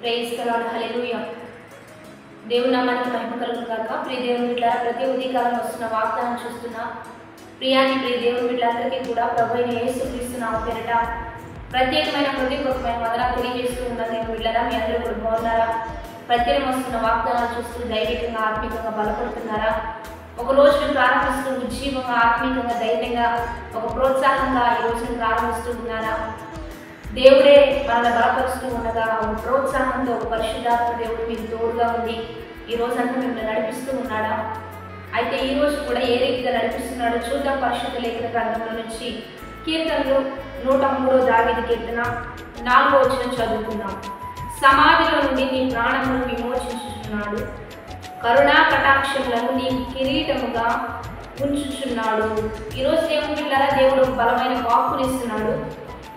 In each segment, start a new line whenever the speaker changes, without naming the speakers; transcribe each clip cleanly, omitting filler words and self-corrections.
Praise the lord హల్లెలూయా. దేవుని నామానికి మహిమ కలుగును గాక. ప్రియ దేవుని బిడ్డలారా, ప్రతి ఉదయకాలం వస్తున్న వాగ్దానం చూస్తున్నా ప్రియ దేవుని బిడ్డలందరికీ కూడా ప్రభు అయిన యేసుక్రీస్తు నామమున పేరిట ప్రత్యేకమైన హృదయపూర్వకమైన వందనాలు తెలియజేస్తూ ఉన్న దేవుని బిడ్డలారా, మీ అందరూ కూడా బాగున్నారా? ప్రతిదినం వస్తున్న వాగ్దానాలు చూస్తూ ధైర్యంగా ఆత్మీయంగా బలపడుతున్నారా? ఒక రోజును ప్రారంభిస్తూ ఉజ్జీవంగా ఆత్మీయంగా ధైర్యంగా ఒక ప్రోత్సాహంగా ఈ రోజును ప్రారంభిస్తూ ఉన్నారా? దేవుడే మనల్ని బలపరుస్తూ ఉండగా ఒక ప్రోత్సాహంతో ఒక పరిశుద్ధాత్మ దేవుడు మీకు తోడుగా ఉండి ఈ రోజంతా మిమ్మల్ని నడిపిస్తూ ఉన్నాడా? అయితే ఈ రోజు కూడా ఏ రీతిగా నడిపిస్తున్నాడో చూద్దాం. పరిశుద్ధ లేఖన గ్రంథంలో నుంచి కీర్తనలు 103 దావీదు కీర్తన 4వ వచనం చదువుకుందాం. సమాధిలో నుండి నీ ప్రాణమును విమోచించుచున్నాడు, కరుణా కటాక్షములను నీ కిరీటముగా ఉంచుచున్నాడు. ఈరోజు దేవుని బిడ్డలారా, దేవుడు బలమైన వాక్కునిస్తున్నాడు.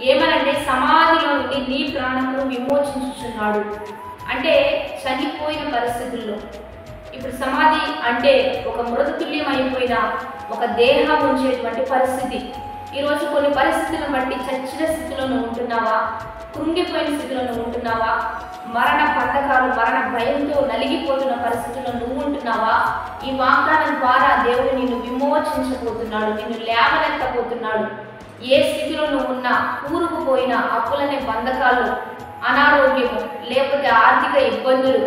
ఏమనంటే సమాధిలో నుండి నీ ప్రాణమును విమోచించుచున్నాడు. అంటే చనిపోయిన పరిస్థితుల్లో, ఇప్పుడు సమాధి అంటే ఒక మృతతుల్యం అయిపోయిన ఒక దేహం ఉంచేటువంటి పరిస్థితి. ఈరోజు కొన్ని పరిస్థితులను బట్టి చచ్చిన స్థితిలో నువ్వు ఉంటున్నావా? కృంగిపోయిన స్థితిలో నువ్వు ఉంటున్నావా? మరణ పండకాలు మరణ భయంతో నలిగిపోతున్న పరిస్థితుల్లో నువ్వు ఉంటున్నావా? ఈ వాగ్దానం ద్వారా దేవుడు నిన్ను విమోచించబోతున్నాడు, నిన్ను లేవనెత్తబోతున్నాడు. ఏ స్థితిలో నువ్వు ఉన్నా, కూరుకుపోయిన అప్పులనే బంధకాలు, అనారోగ్యము, లేకపోతే ఆర్థిక ఇబ్బందులు,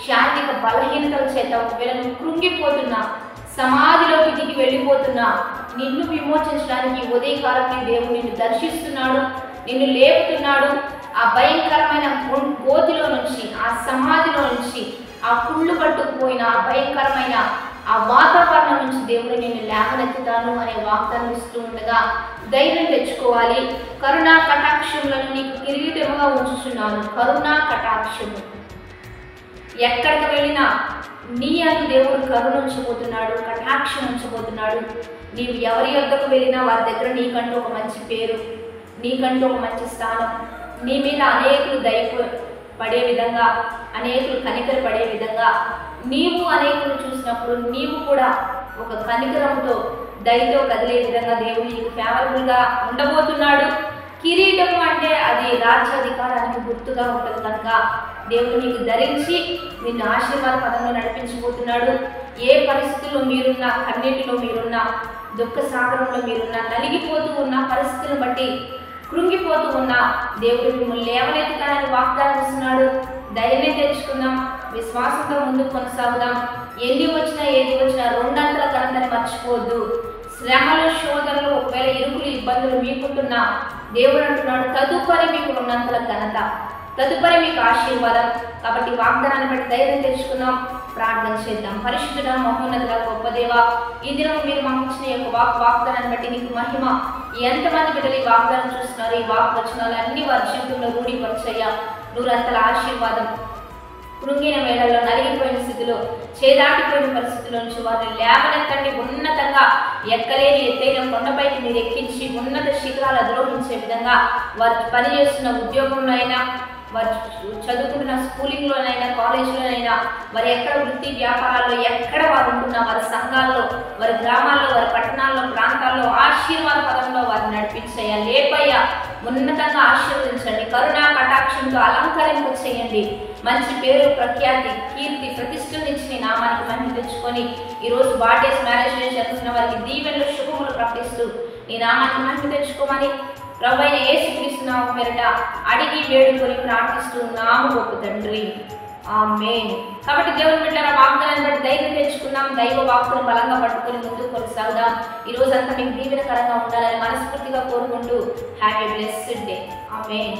శారీరక బలహీనతల చేత ఒకవేళ నువ్వు కృంగిపోతున్నా, సమాధిలోకి దిగి వెళ్ళిపోతున్నా, నిన్ను విమోచించడానికి ఉదయకాలమే దేవుడు నిన్ను దర్శిస్తున్నాడు, నిన్ను లేపుతున్నాడు. ఆ భయంకరమైన గోతిలో నుంచి, ఆ సమాధిలో నుంచి, ఆ కుళ్ళు పట్టుకుపోయిన ఆ భయంకరమైన ఆ వాతావరణం నుంచి దేవుడు నిన్ను లేవనెత్తుతాను అనే వాగ్దానం ఇస్తూ ఉండగా ధైర్యం తెచ్చుకోవాలి. కరుణా కటాక్షములను నీకు కిరీటముగా ఉంచుచున్నాను. కరుణా కటాక్షము, ఎక్కడికి వెళ్ళినా నీ అందు దేవుడు కరుణ ఉంచబోతున్నాడు, కటాక్షం ఉంచబోతున్నాడు. నీవు ఎవరి వద్దకు వెళ్ళినా వారి దగ్గర నీకంటూ ఒక మంచి పేరు, నీకంటూ ఒక మంచి స్థానం, నీ మీద అనేకులు పడే విధంగా, అనేకులు కనికర పడే విధంగా, నీవు అనేకులు చూసినప్పుడు నీవు కూడా ఒక కనికరంతో దయతో కదిలే విధంగా దేవుడు నీకు ఫేవరబుల్గా ఉండబోతున్నాడు. కిరీటము అంటే అది రాజ్యాధికారానికి గుర్తుగా ఉంటుంది కనుక దేవుడు నీకు ధరించి నిన్ను ఆశీర్వాద పదంలో నడిపించబోతున్నాడు. ఏ పరిస్థితుల్లో మీరున్నా, కన్నీటిలో మీరున్నా, దుఃఖ సాగరంలో మీరున్నా, నలిగిపోతూ ఉన్న పరిస్థితులను బట్టి కృంగిపోతూ ఉన్నా దేవుడు మిమ్మల్ని లేవనెత్తుతానని వాగ్దానం ఇస్తున్నాడు. ధైర్యం తెచ్చుకుందాం, విశ్వాసంతో ముందుకు కొనసాగుదాం. ఎన్ని వచ్చినా ఏది వచ్చినా రెండంతల ఘనతని మర్చిపోవద్దు. శ్రమలు, శోధనలు, ఒకవేళ ఇరుకులు, ఇబ్బందులు మీకుంటున్నా దేవుడు అంటున్నాడు తదుపరి మీకు రెండంతల ఘనత, తదుపరి మీకు ఆశీర్వాదం. కాబట్టి వాగ్దానాన్ని బట్టి ధైర్యం తెచ్చుకుందాం, ప్రార్థన చేద్దాం. పరిశుద్ధుడ, మహోన్నతుడ, గొప్ప దేవ, ఈ దినం మీరు మాకు ఇచ్చిన యొక్క వాగ్దానాన్ని బట్టి నీకు మహిమ. ఎంతమంది బిడ్డలు ఈ వాగ్దానం చూస్తున్నారు, ఈ వచనాలు అన్ని వారి జీవితంలో రూఢీపరిచయ్యా. నూరంతల ఆశీర్వాదం, కృంగిన వేళల్లో, నలిగిపోయిన స్థితిలో, చేదాటిపోయిన పరిస్థితుల నుంచి వారిని లేవనెత్తండి. ఉన్నతంగా ఎక్కలేని ఎత్తైన కొండపైకి మీరు ఎక్కించి ఉన్నత శిఖరాలు అధిరోహించే విధంగా వారు పనిచేస్తున్న ఉద్యోగంలో అయినా, వారు చదువుకుంటున్న స్కూలింగ్లోనైనా, కాలేజీలోనైనా, వారు ఎక్కడ వృత్తి వ్యాపారాల్లో ఎక్కడ వారు ఉంటున్నా, వారి సంఘాల్లో, వారి గ్రామాల్లో, వారి పట్టణాల్లో, ప్రాంతాల్లో ఆశీర్వాద పదంలో వారిని నడిపించయ్యా. లేపయ్యా, ఉన్నతంగా ఆశీర్వదించండి. కరుణా కటాక్షంతో అలంకరింప చేయండి. మంచి పేరు, ప్రఖ్యాతి, కీర్తి, ప్రతిష్టలు ఇచ్చి నీ నామానికి మహిమ తెచ్చుకొని ఈరోజు బాటేస్ మ్యారేజ్ డే జరుగుతున్న వారికి దీవెనలు, శుభములు ప్రకటిస్తూ నీ నామానికి మహిమ తెచ్చుకోమని ప్రభు అయిన యేసుక్రీస్తు నామమున పేరిట అడిగి వేడుకొని ప్రార్థిస్తూ నాము గొప్ప తండ్రి, ఆమేన్. కాబట్టి దేవుని బిడ్డలారా, వాగ్దానాన్ని బట్టి ధైర్యం తెచ్చుకుందాం, దైవ వాక్కును బలంగా పట్టుకొని ముందుకు కొనసాగుదాం. ఈ రోజంతా మీకు దీవెనకరంగా ఉండాలని మనస్ఫూర్తిగా కోరుకుంటూ హ్యాపీ బ్లెస్డ్ డే. ఆమేన్.